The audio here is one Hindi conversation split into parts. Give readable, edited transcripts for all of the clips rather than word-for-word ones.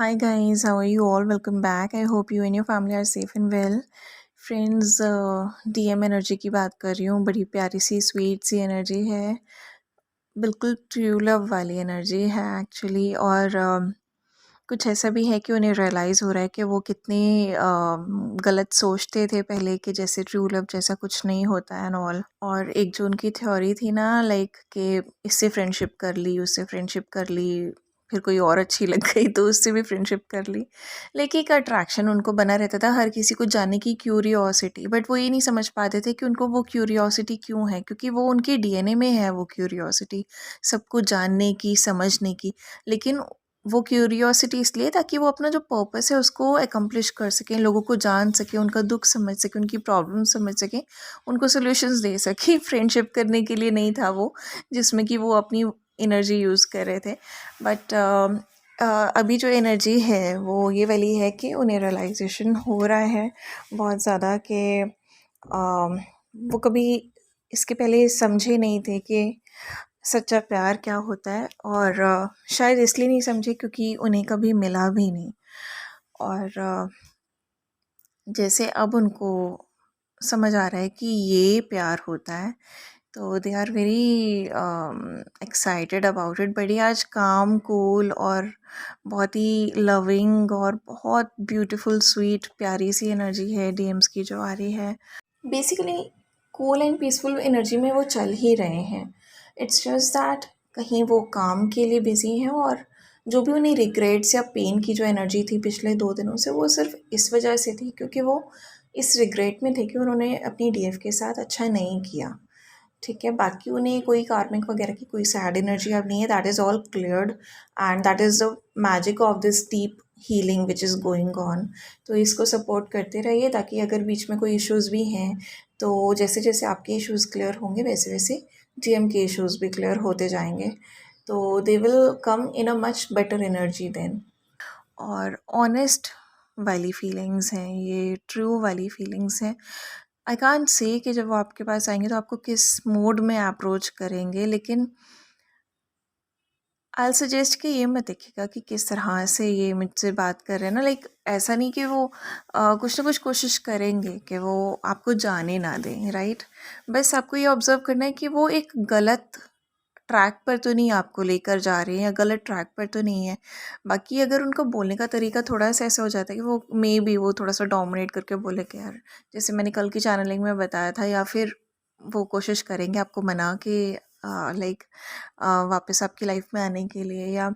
Hi guys, how are you all? Welcome back. I hope you and your family are safe and well. Friends DM energy की बात कर रही हूँ. बड़ी प्यारी सी स्वीट सी एनर्जी है. बिल्कुल ट्रू लव वाली एनर्जी है एक्चुअली. और कुछ ऐसा भी है कि उन्हें रियलाइज़ हो रहा है कि वो कितने गलत सोचते थे पहले, कि जैसे ट्रू लव जैसा कुछ नहीं होता एंड ऑल. और एक जो उनकी थ्योरी थी ना, लाइक कि इससे फ्रेंडशिप कर ली, उससे फ्रेंडशिप कर ली, फिर कोई और अच्छी लग गई तो उससे भी फ्रेंडशिप कर ली. लाइक एक अट्रैक्शन उनको बना रहता था हर किसी को जानने की, क्यूरियोसिटी. बट वो ये नहीं समझ पाते थे कि उनको वो क्यूरियोसिटी क्यों है, क्योंकि वो उनके डीएनए में है वो क्यूरियोसिटी, सबको जानने की, समझने की. लेकिन वो क्यूरियोसिटी इसलिए ताकि वो अपना जो पर्पस है उसको एकम्प्लिश कर सकें, लोगों को जान सकें, उनका दुख समझ सकें, उनकी प्रॉब्लम समझ सकें, उनको सॉल्यूशंस दे सकें. फ्रेंडशिप करने के लिए नहीं था वो, जिसमें कि वो अपनी एनर्जी यूज़ कर रहे थे. बट अभी जो एनर्जी है वो ये वाली है कि उन्हें रियलाइजेशन हो रहा है बहुत ज़्यादा कि वो कभी इसके पहले समझे नहीं थे कि सच्चा प्यार क्या होता है. और शायद इसलिए नहीं समझे क्योंकि उन्हें कभी मिला भी नहीं. और जैसे अब उनको समझ आ रहा है कि ये प्यार होता है, तो they are very excited about it. बड़ी आज काम, कूल और बहुत ही लविंग और बहुत ब्यूटीफुल, स्वीट, प्यारी सी एनर्जी है डीएम्स की जो आ रही है. Basically cool and peaceful energy में वो चल ही रहे हैं. इट्स जस्ट दैट कहीं वो काम के लिए बिजी हैं, और जो भी उन्हें रिग्रेट्स या पेन की जो एनर्जी थी पिछले 2 दिनों से, वो सिर्फ इस वजह से थी क्योंकि वो इस रिग्रेट में थे कि उन्होंने अपनी डीएफ के साथ अच्छा नहीं किया. ठीक है, बाकी उन्हें कोई कार्मिक वगैरह की कोई सैड एनर्जी अब नहीं है. That is all cleared and that is the magic of this deep healing which is going on. तो इसको सपोर्ट करते रहिए ताकि अगर बीच में कोई इश्यूज़ भी हैं तो जैसे जैसे आपके इश्यूज़ क्लियर होंगे वैसे वैसे डीएम के इश्यूज़ भी क्लियर होते जाएंगे. तो they will come in a much better energy than. और ऑनेस्ट वाली फीलिंग्स हैं, ये ट्रू वाली फीलिंग्स हैं. आई कांट से कि जब वो आपके पास आएंगे तो आपको किस मोड में अप्रोच करेंगे, लेकिन आई सजेस्ट कि ये मत देखिएगा कि किस तरह से ये मुझसे बात कर रहे हैं ना. लाइक ऐसा नहीं कि वो कुछ ना कुछ कोशिश करेंगे कि वो आपको जाने ना दें, राइट. बस आपको ये ऑब्ज़र्व करना है कि वो एक गलत ट्रैक पर तो नहीं आपको लेकर जा रहे हैं, या गलत ट्रैक पर तो नहीं है. बाकी अगर उनका बोलने का तरीका थोड़ा सा ऐसा हो जाता है कि वो मे बी वो थोड़ा सा डोमिनेट करके बोले कि यार, जैसे मैंने कल की चैनलिंग में बताया था, या फिर वो कोशिश करेंगे आपको मना के लाइक वापस आपकी लाइफ में आने के लिए, या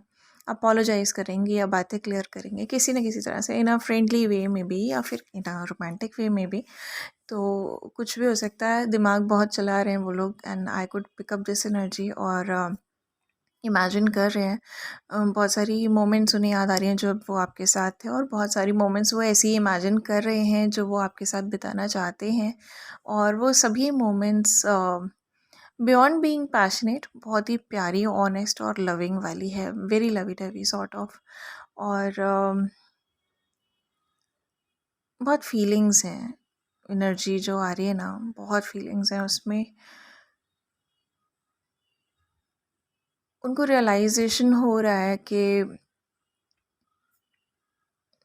अपोलोजाइज़ करेंगे, या बातें क्लियर करेंगे किसी न किसी तरह से, इन अ फ्रेंडली वे में भी या फिर इन अ रोमांटिक वे में भी. तो कुछ भी हो सकता है. दिमाग बहुत चला रहे हैं वो लोग, and I could pick up this energy. और इमेजिन कर रहे हैं, बहुत सारी मोमेंट्स उन्हें याद आ रही हैं जब वो आपके साथ थे, और बहुत सारी मोमेंट्स वो ऐसे ही इमेजिन कर रहे हैं जो वो आपके साथ बिताना चाहते हैं. और वो सभी मोमेंट्स बियॉन्ड बीइंग पैशनेट बहुत ही प्यारी, ऑनेस्ट और लविंग वाली है. Very lovey dovey sort of. और बहुत फीलिंग्स हैं. एनर्जी जो आ रही है ना, बहुत फीलिंग्स हैं उसमें. उनको रियलाइजेशन हो रहा है कि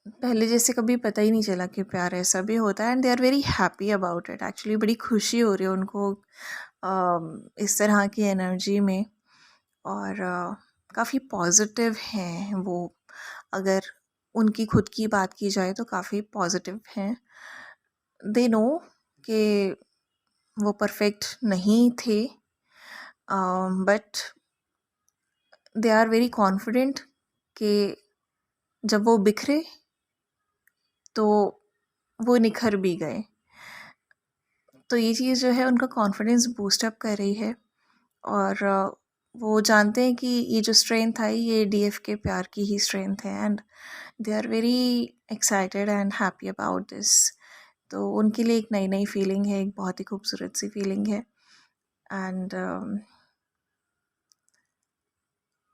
पहले जैसे कभी पता ही नहीं चला कि प्यार ऐसा भी होता है, and they are very happy about it. Actually बड़ी खुशी हो रही है उनको इस तरह की एनर्जी में. और काफ़ी पॉजिटिव हैं वो. अगर उनकी खुद की बात की जाए तो काफ़ी पॉजिटिव हैं. दे नो कि वो परफेक्ट नहीं थे, but they are very confident कि जब वो बिखरे तो वो निखर भी गए. तो ये चीज़ जो है उनका कॉन्फिडेंस बूस्ट अप कर रही है. और वो जानते हैं कि ये जो स्ट्रेंथ आई ये डीएफ के प्यार की ही स्ट्रेंथ है, and they are very excited and happy about this. तो उनके लिए एक नई नई फीलिंग है, एक बहुत ही खूबसूरत सी फीलिंग है. एंड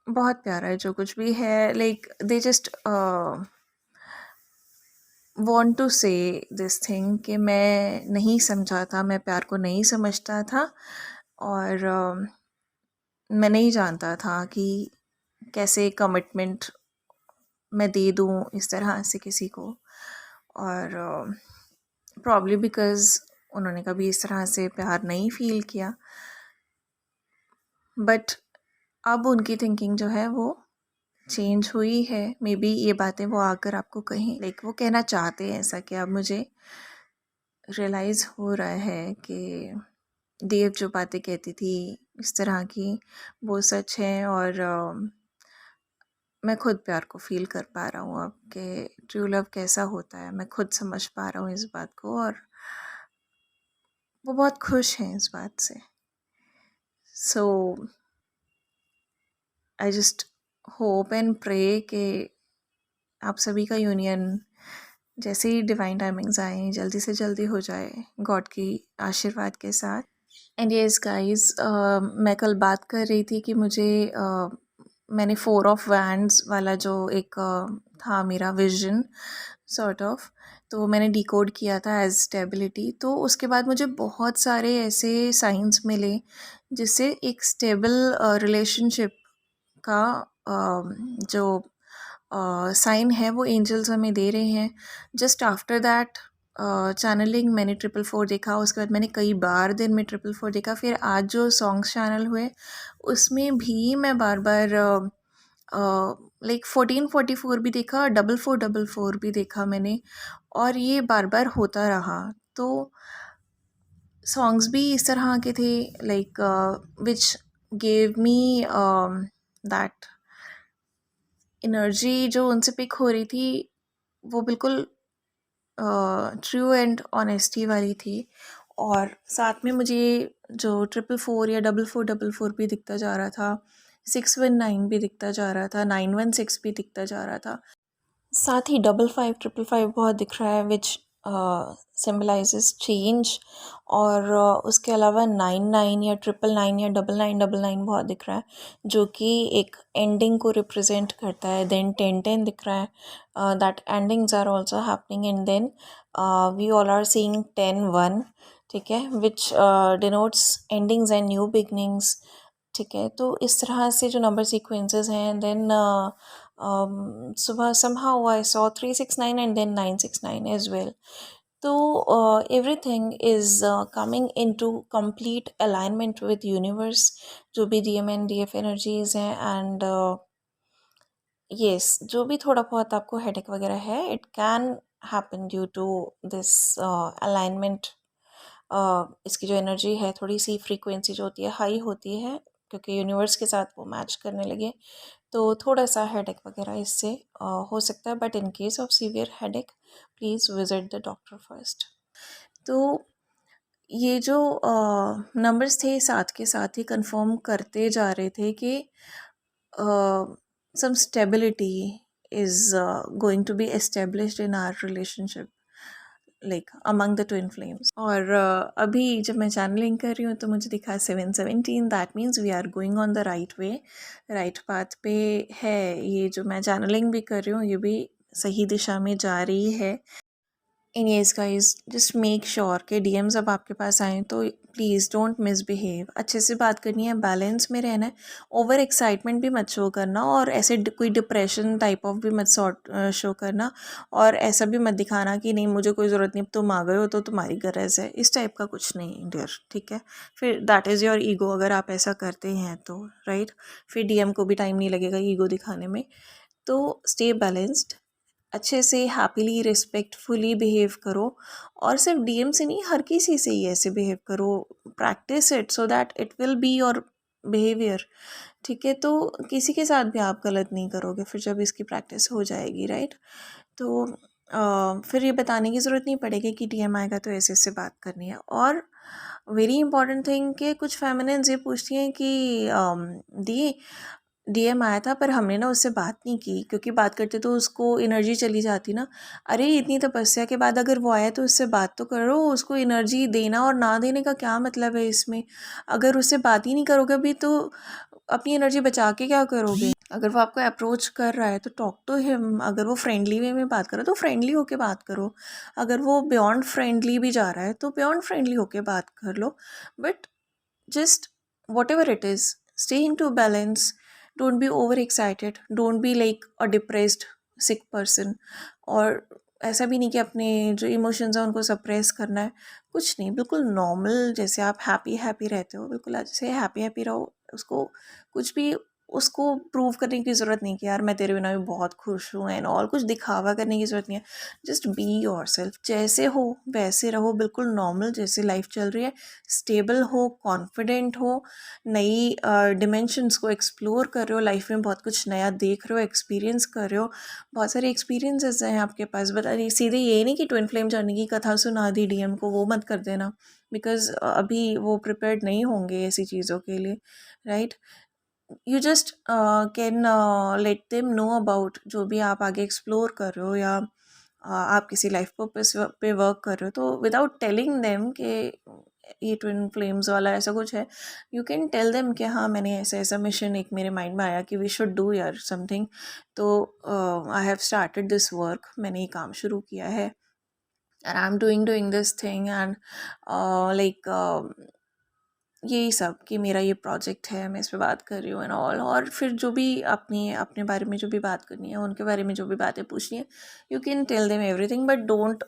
बहुत प्यारा है जो कुछ भी है. Like they just want to say this thing कि मैं नहीं समझा था, मैं प्यार को नहीं समझता था, और मैं नहीं जानता था कि कैसे कमिटमेंट मैं दे दूँ इस तरह से किसी को, और प्रॉब्ली बिकॉज़ उन्होंने कभी इस तरह से प्यार नहीं फ़ील किया। बट अब उनकी थिंकिंग जो है वो चेंज हुई है। मे बी ये बातें वो आकर आपको कहें, लाइक वो कहना चाहते हैं ऐसा कि अब मुझे रियलाइज़ हो रहा है कि देव जो बातें कहती थी इस तरह की, वो सच है, और मैं खुद प्यार को फ़ील कर पा रहा हूँ अब कि ट्रू लव कैसा होता है। मैं खुद समझ पा रहा हूँ इस बात को, और वो बहुत खुश हैं इस बात से। So I just hope and pray कि आप सभी का यूनियन जैसे ही डिवाइन टाइमिंग्स आए जल्दी से जल्दी हो जाए, गॉड की आशीर्वाद के साथ। एंड यस गाइस, मैं कल बात कर रही थी कि मुझे मैंने 4 ऑफ वैंड्स वाला जो एक था मेरा विजन सॉर्ट ऑफ, तो मैंने डिकोड किया था एज स्टेबिलिटी। तो उसके बाद मुझे बहुत सारे ऐसे साइंस मिले जिससे एक स्टेबल रिलेशनशिप का जो साइन है वो एंजल्स हमें दे रहे हैं। जस्ट आफ्टर दैट चैनलिंग मैंने 444 देखा, उसके बाद मैंने कई बार दिन में 444 देखा। फिर आज जो सॉन्ग्स चैनल हुए उसमें भी मैं बार बार लाइक 1444 भी देखा, 4444 भी देखा मैंने, और ये बार बार होता रहा। तो सॉन्ग्स भी इस तरह के थे, like which gave me that energy जो उनसे पिक हो रही थी वो बिल्कुल ट्रू एंड ऑनेस्टी वाली थी। और साथ में मुझे जो 444 या 4444 भी दिखता जा रहा था, 619 भी दिखता जा रहा था, 916 भी दिखता जा रहा था, साथ ही 5555 बहुत दिख रहा है, विच सिम्बलाइजेस चेंज। और उसके अलावा 99 या 999 या 9999 बहुत दिख रहा है, जो कि एक एंडिंग को रिप्रेजेंट करता है। देन 1010 दिख रहा है, that endings are also happening. And then we all are seeing 10-1, ठीक है, which denotes endings and new beginnings, ठीक है। तो इस तरह से जो नंबर सीक्वेंसेस हैं, देन सुबह somehow I saw 369 and then 969 as well. So everything is coming into complete alignment with universe, जो भी DM and DF energies हैं। and yes, जो भी थोड़ा बहुत आपको हेडेक वगैरह है, it can happen due to this alignment। इसकी जो एनर्जी है थोड़ी सी फ्रीक्वेंसी जो होती है हाई होती है, क्योंकि यूनिवर्स के साथ वो मैच करने लगे, तो थोड़ा सा हेडेक वगैरह इससे हो सकता है। But in case of severe headache please visit the doctor first. तो ये जो नंबर्स थे साथ के साथ ही कंफर्म करते जा रहे थे कि some stability is going to be established in our relationship, like among the twin flames. और अभी जब मैं चैनलिंग कर रही हूँ तो मुझे दिखा 717, that means we are going on the right way, right path पे है। ये जो मैं चैनलिंग भी कर रही हूँ ये भी सही दिशा में जा रही है। In yes guys, just make sure कि डीएम्स अब आपके पास आएँ तो प्लीज़ डोंट मिसबिहेव, अच्छे से बात करनी है, बैलेंस में रहना है, ओवर एक्साइटमेंट भी मत शो करना, और ऐसे कोई डिप्रेशन टाइप ऑफ भी मत शो करना, और ऐसा भी मत दिखाना कि नहीं मुझे कोई ज़रूरत नहीं, तुम आ गए हो तो तुम्हारी गरज है, इस टाइप का कुछ नहीं डियर, ठीक है। फिर दैट इज़ योर ईगो, अगर आप ऐसा करते हैं तो राइट, फिर डीएम को भी टाइम नहीं लगेगा ईगो दिखाने में। तो स्टे बैलेंस्ड, अच्छे से हैप्पीली रिस्पेक्टफुली बिहेव करो, और सिर्फ डीएम से नहीं हर किसी से ही ऐसे बिहेव करो, practice it so that it will be your behaviour, ठीक है। तो किसी के साथ भी आप गलत नहीं करोगे फिर जब इसकी प्रैक्टिस हो जाएगी, राइट। तो फिर ये बताने की ज़रूरत नहीं पड़ेगी कि डीएम आएगा तो ऐसे ऐसे बात करनी है। और वेरी इंपॉर्टेंट थिंग कि कुछ फेमिनिन्स ये पूछती हैं कि दी डीएम आया था पर हमने ना उससे बात नहीं की, क्योंकि बात करते तो उसको एनर्जी चली जाती ना। अरे इतनी तपस्या के बाद अगर वो आया तो उससे बात तो करो, उसको एनर्जी देना और ना देने का क्या मतलब है इसमें। अगर उससे बात ही नहीं करोगे भी तो अपनी एनर्जी बचा के क्या करोगे। अगर वो आपको अप्रोच कर रहा है तो टॉक टू हिम, अगर वो फ्रेंडली वे में बात करो तो फ्रेंडली होके बात करो, अगर वो बियॉन्ड फ्रेंडली भी जा रहा है तो बियॉन्ड फ्रेंडली होके बात कर लो। But just whatever it is, stay into balance, don't be overexcited, don't be like a depressed sick person. और ऐसा भी नहीं कि अपने जो इमोशंस हैं उनको सप्रेस करना है, कुछ नहीं, बिल्कुल नॉर्मल जैसे आप हैप्पी हैप्पी रहते हो, बिल्कुल ऐसे हैप्पी हैप्पी रहो। उसको कुछ भी उसको प्रूव करने की ज़रूरत नहीं कि यार मैं तेरे बिना भी बहुत खुश हूँ एंड ऑल, कुछ दिखावा करने की ज़रूरत नहीं है। जस्ट बी योरसेल्फ, जैसे हो वैसे रहो, बिल्कुल नॉर्मल जैसे लाइफ चल रही है। स्टेबल हो, कॉन्फिडेंट हो, नई डिमेंशंस को एक्सप्लोर कर रहे हो, लाइफ में बहुत कुछ नया देख रहे हो, एक्सपीरियंस कर रहे हो, बहुत सारे एक्सपीरियंसेस हैं आपके पास। बट अरे सीधे ये नहीं कि ट्विन फ्लेम जर्नी की कथा सुना दी डीएम को, वो मत कर देना, बिकॉज अभी वो प्रिपेयर्ड नहीं होंगे ऐसी चीज़ों के लिए, right. You just can let them know about जो भी आप आगे एक्सप्लोर कर रहे हो, या आप किसी लाइफ पर्पस पे वर्क कर रहे हो, तो विदाउट टेलिंग देम कि ये ट्विन फ्लेम्स वाला ऐसा कुछ है, यू कैन टेल देम कि हाँ मैंने ऐसा ऐसा मिशन एक मेरे माइंड में आया कि वी शुड डू यार समथिंग, तो I have started this work, मैंने ये काम शुरू किया है and I am doing this thing and like यही सब कि मेरा ये प्रोजेक्ट है, मैं इस पे बात कर रही हूँ एंड ऑल। और फिर जो भी अपनी अपने बारे में जो भी बात करनी है, उनके बारे में जो भी बातें पूछनी है, you can tell them everything, but don't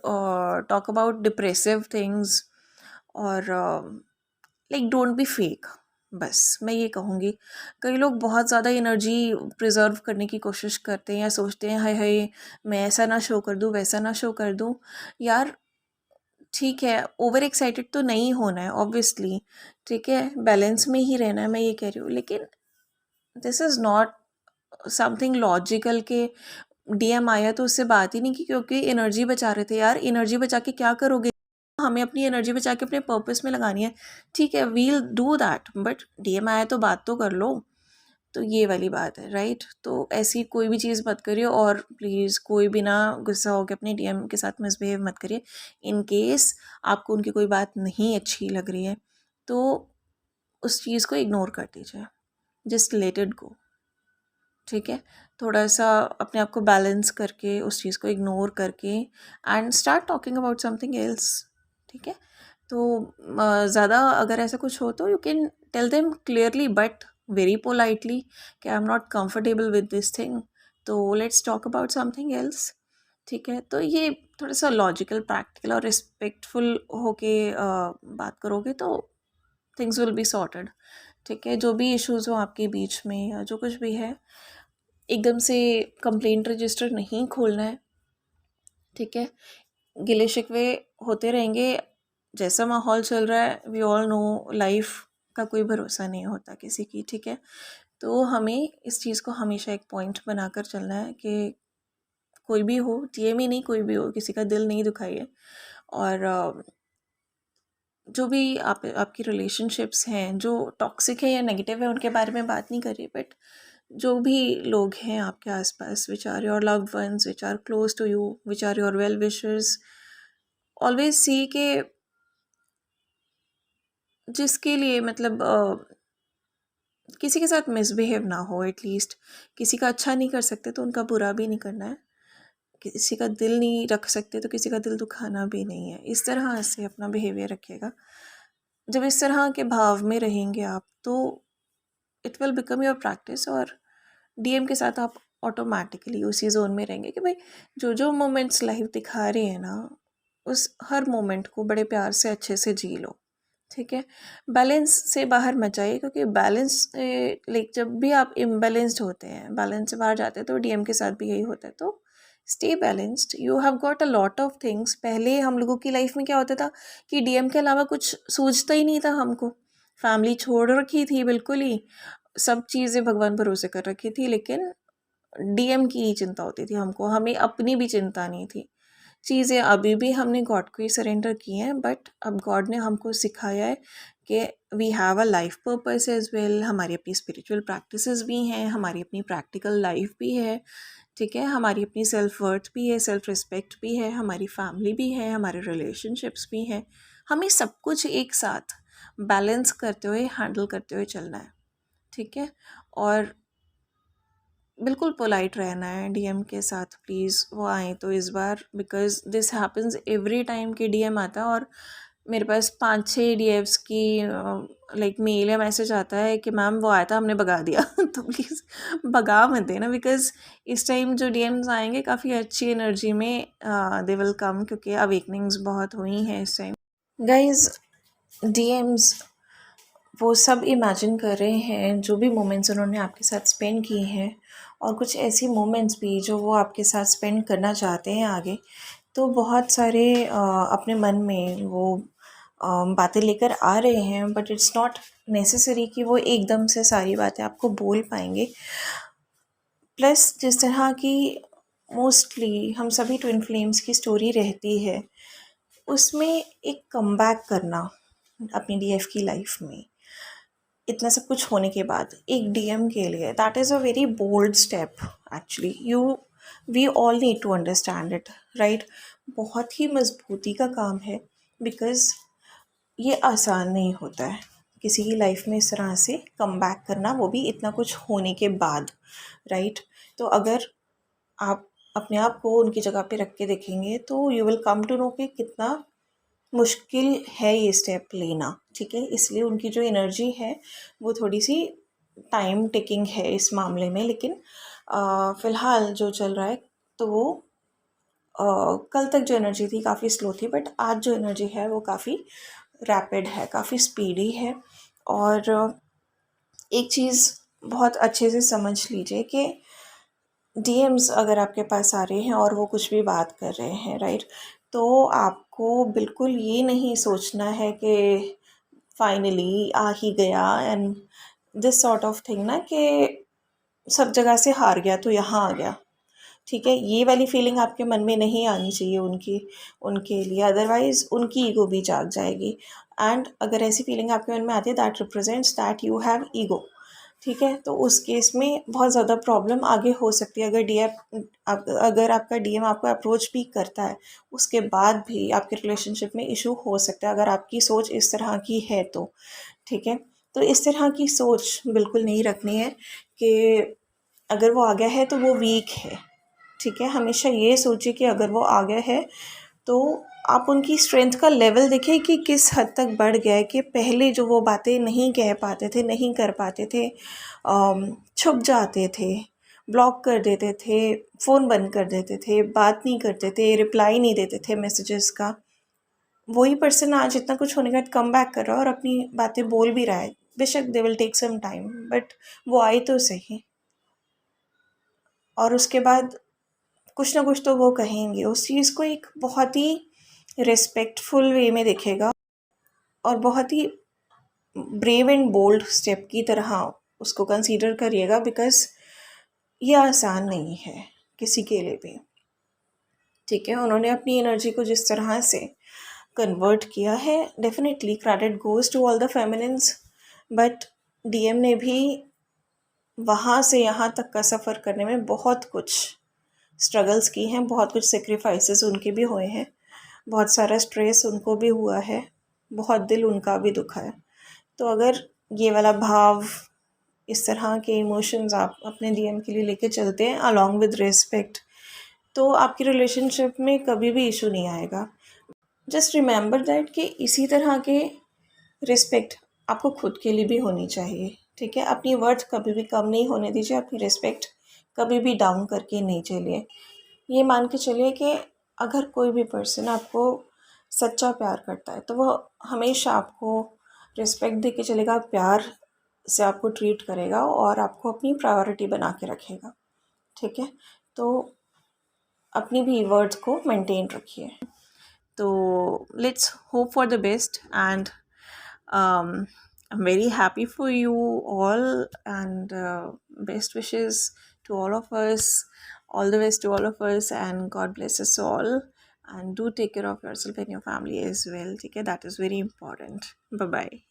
talk about depressive things, और लाइक डोंट बी फेक। बस मैं ये कहूँगी, कई लोग बहुत ज़्यादा एनर्जी प्रिजर्व करने की कोशिश करते हैं या सोचते हैं हाय हाय मैं ऐसा ना शो कर दूँ, वैसा ना शो कर दूँ। यार ठीक है, ओवर एक्साइटेड तो नहीं होना है ऑब्वियसली, ठीक है, बैलेंस में ही रहना है, मैं ये कह रही हूँ, लेकिन this is not something logical के डीएम आया तो उससे बात ही नहीं की क्योंकि एनर्जी बचा रहे थे। यार एनर्जी बचा के क्या करोगे, हमें अपनी एनर्जी बचा के अपने पर्पस में लगानी है, ठीक है, we'll do that, but DM आया तो बात तो कर लो। तो ये वाली बात है, राइट। तो ऐसी कोई भी चीज़ मत करिए, और प्लीज़ कोई भी ना गुस्सा होकर अपने डीएम के साथ मिसबिहेव मत करिए। इन केस आपको उनकी कोई बात नहीं अच्छी लग रही है तो उस चीज़ को इग्नोर कर दीजिए, जस्ट लेट इट गो, ठीक है। थोड़ा सा अपने आप को बैलेंस करके उस चीज़ को इग्नोर करके and start talking about something else, ठीक है। तो ज़्यादा अगर ऐसा कुछ हो तो you can tell them clearly but very politely कि I am not comfortable with this thing, तो let's talk about something else, ठीक है। तो ये थोड़ा सा लॉजिकल, प्रैक्टिकल और रिस्पेक्टफुल होके बात करोगे तो थिंग्स विल बी सॉर्टेड, ठीक है। जो भी इश्यूज़ हो आपके बीच में या जो कुछ भी है, एकदम से कंप्लेंट रजिस्टर नहीं खोलना है, ठीक है। गिले शिकवे होते रहेंगे, जैसा माहौल चल रहा है, वी ऑल नो लाइफ का कोई भरोसा नहीं होता किसी की, ठीक है। तो हमें इस चीज़ को हमेशा एक पॉइंट बनाकर चलना है कि कोई भी हो, टीएम ही नहीं, कोई भी हो, किसी का दिल नहीं दुखाइए। और जो भी आपकी रिलेशनशिप्स हैं जो टॉक्सिक है या नेगेटिव है उनके बारे में बात नहीं करिए, बट जो भी लोग हैं आपके आसपास, which are your loved ones, which are close to you, which are your well wishers, always see के जिसके लिए मतलब किसी के साथ मिसबिहेव ना हो, एटलीस्ट किसी का अच्छा नहीं कर सकते तो उनका बुरा भी नहीं करना है, किसी का दिल नहीं रख सकते तो किसी का दिल दुखाना भी नहीं है। इस तरह से अपना बिहेवियर रखिएगा। जब इस तरह के भाव में रहेंगे आप तो it will become your practice, और डीएम के साथ आप ऑटोमेटिकली उसी जोन में रहेंगे कि भाई जो जो मोमेंट्स लाइफ दिखा रही है ना, उस हर मोमेंट को बड़े प्यार से अच्छे से जी लो, ठीक है। बैलेंस से बाहर मत जाइए, क्योंकि बैलेंस लाइक जब भी आप इम्बैलेंस्ड होते हैं, बैलेंस से बाहर जाते हैं, तो डीएम के साथ भी यही होता है। तो stay balanced, you have got a lot of things. पहले हम लोगों की लाइफ में क्या होता था कि डीएम के अलावा कुछ सूझता ही नहीं था हमको, फैमिली छोड़ रखी थी बिल्कुल ही, सब चीज़ें भगवान भरोसे कर रखी थी, लेकिन डीएम की ही चिंता होती थी हमको, हमें अपनी भी चिंता नहीं थी। चीज़ें अभी भी हमने गॉड को ही सरेंडर की हैं, बट अब गॉड ने हमको सिखाया है कि we have a life purpose as well, हमारी अपनी स्पिरिचुअल प्रैक्टिसेस भी हैं, हमारी अपनी प्रैक्टिकल लाइफ भी है, ठीक है, हमारी अपनी सेल्फ वर्थ भी है, सेल्फ रिस्पेक्ट भी है, हमारी फैमिली भी है, हमारे रिलेशनशिप्स भी हैं। हमें सब कुछ एक साथ बैलेंस करते हुए, हैंडल करते हुए चलना है, ठीक है। और बिल्कुल पोलाइट रहना है डीएम के साथ, प्लीज़ वो आए तो इस बार, because this happens every time कि डीएम आता है और मेरे पास 5-6 डीएफ्स की लाइक मेल या मैसेज आता है कि मैम वो आया था, हमने भगा दिया। तो प्लीज़ भगा मत देना, बिकॉज़ इस टाइम जो डीएम्स आएंगे काफ़ी अच्छी एनर्जी में दे विल कम, क्योंकि अवेकनिंग्स बहुत हुई हैं इस टाइम। गाइज, डीएम्स वो सब इमेजिन कर रहे हैं जो भी मोमेंट्स उन्होंने आपके साथ स्पेंड किए हैं, और कुछ ऐसी मोमेंट्स भी जो वो आपके साथ स्पेंड करना चाहते हैं आगे। तो बहुत सारे अपने मन में वो बातें लेकर आ रहे हैं, बट इट्स नॉट नेसेसरी कि वो एकदम से सारी बातें आपको बोल पाएंगे। प्लस जिस तरह की मोस्टली हम सभी ट्विन फ्लेम्स की स्टोरी रहती है, उसमें एक कमबैक करना अपनी डीएफ की लाइफ में इतना सब कुछ होने के बाद एक डीएम के लिए, that is a very bold step actually. We all need to understand it, right. बहुत ही मजबूती का काम है, बिकॉज ये आसान नहीं होता है किसी की लाइफ में इस तरह से कम बैक करना, वो भी इतना कुछ होने के बाद, राइट। तो अगर आप अपने आप को उनकी जगह पे रख के देखेंगे तो you will come to know कि कितना मुश्किल है ये स्टेप लेना, ठीक है। इसलिए उनकी जो एनर्जी है वो थोड़ी सी टाइम टेकिंग है इस मामले में, लेकिन फ़िलहाल जो चल रहा है तो वो कल तक जो एनर्जी थी काफ़ी स्लो थी, बट आज जो एनर्जी है वो काफ़ी रैपिड है, काफ़ी स्पीडी है। और एक चीज़ बहुत अच्छे से समझ लीजिए कि डीएम्स अगर आपके पास आ रहे हैं और वो कुछ भी बात कर रहे हैं, राइट, तो आपको बिल्कुल ये नहीं सोचना है कि फाइनली आ ही गया and this sort of thing ना, कि सब जगह से हार गया तो यहाँ आ गया, ठीक है। ये वाली फीलिंग आपके मन में नहीं आनी चाहिए उनके लिए, अदरवाइज़ उनकी ईगो भी जाग जाएगी। एंड अगर ऐसी फीलिंग आपके मन में आती है, that represents that you have ego, ठीक है। तो उस केस में बहुत ज़्यादा प्रॉब्लम आगे हो सकती है। अगर आपका डीएम आपको अप्रोच भी करता है, उसके बाद भी आपके रिलेशनशिप में इशू हो सकता है, अगर आपकी सोच इस तरह की है तो, ठीक है। तो इस तरह की सोच बिल्कुल नहीं रखनी है कि अगर वो आ गया है तो वो वीक है, ठीक है। हमेशा ये सोचिए कि अगर वो आ गया है तो आप उनकी स्ट्रेंथ का लेवल देखें कि किस हद तक बढ़ गया है, कि पहले जो वो बातें नहीं कह पाते थे, नहीं कर पाते थे, छुप जाते थे, ब्लॉक कर देते थे, फ़ोन बंद कर देते थे, बात नहीं करते थे, रिप्लाई नहीं देते थे मैसेजेस का, वही पर्सन आज इतना कुछ होने के बाद कम बैक कर रहा है और अपनी बातें बोल भी रहा है। बेशक they will take some time, but वो आई तो सही, और उसके बाद कुछ ना कुछ तो वो कहेंगे। उस चीज़ को एक बहुत ही रिस्पेक्टफुल वे में देखेगा और बहुत ही ब्रेव एंड बोल्ड स्टेप की तरह उसको कंसीडर करिएगा, बिकॉज ये आसान नहीं है किसी के लिए भी, ठीक है। उन्होंने अपनी एनर्जी को जिस तरह से कन्वर्ट किया है, definitely credit goes to all the feminines, but DM ने भी वहाँ से यहाँ तक का सफ़र करने में बहुत कुछ स्ट्रगल्स की हैं, बहुत कुछ सेक्रीफाइसेस उनके भी हुए हैं, बहुत सारा स्ट्रेस उनको भी हुआ है, बहुत दिल उनका भी दुखा है। तो अगर ये वाला भाव, इस तरह के इमोशंस आप अपने डीएम के लिए लेके चलते हैं अलॉन्ग विद रिस्पेक्ट, तो आपकी रिलेशनशिप में कभी भी इशू नहीं आएगा। जस्ट रिमेंबर दैट कि इसी तरह के रिस्पेक्ट आपको खुद के लिए भी होनी चाहिए, ठीक है। अपनी वर्थ कभी भी कम नहीं होने दीजिए, अपनी रिस्पेक्ट कभी भी डाउन करके नहीं चलिए। ये मान के चलिए कि अगर कोई भी पर्सन आपको सच्चा प्यार करता है तो वो हमेशा आपको रिस्पेक्ट दे के चलेगा, प्यार से आपको ट्रीट करेगा और आपको अपनी प्रायोरिटी बना के रखेगा, ठीक है। तो अपनी भी वर्ड्स को मेंटेन रखिए। तो let's hope for the best and I'm very happy for you all, and best wishes to all of us, all the best to all of us, and God bless us all, and do take care of yourself and your family as well, okay, that is very important. Bye bye.